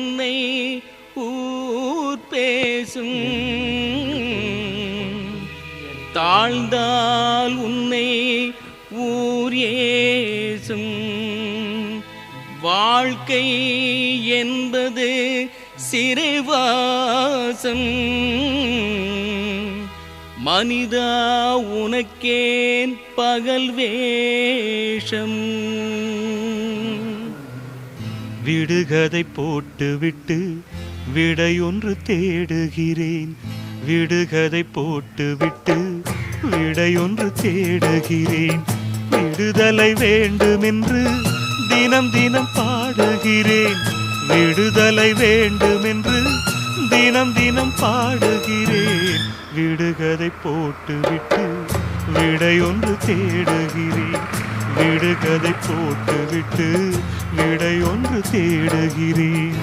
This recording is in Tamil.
உன்னை ஊர் பேசும் தாழ்ந்தால் உன்னை ஊர் ஏசும் வாழ்க்கை என்பது சிறைவாசம் மனிதா உனக்கேன் பகல் வேஷம் விடுகதை போட்டுவிட்டு விடையொன்று தேடுகிறேன் விடுகதை போட்டுவிட்டு விடையொன்று தேடுகிறேன் விடுதலை வேண்டுமென்று தினம் தினம் பாடுகிறேன் விடுதலை வேண்டுமென்று தினம் தினம் பாடுகிறேன் விடுகதை போட்டுவிட்டு விடையொன்று தேடுகிறேன் விடுகதை போட்டுவிட்டு விடையொன்று தேடுகிறேன்.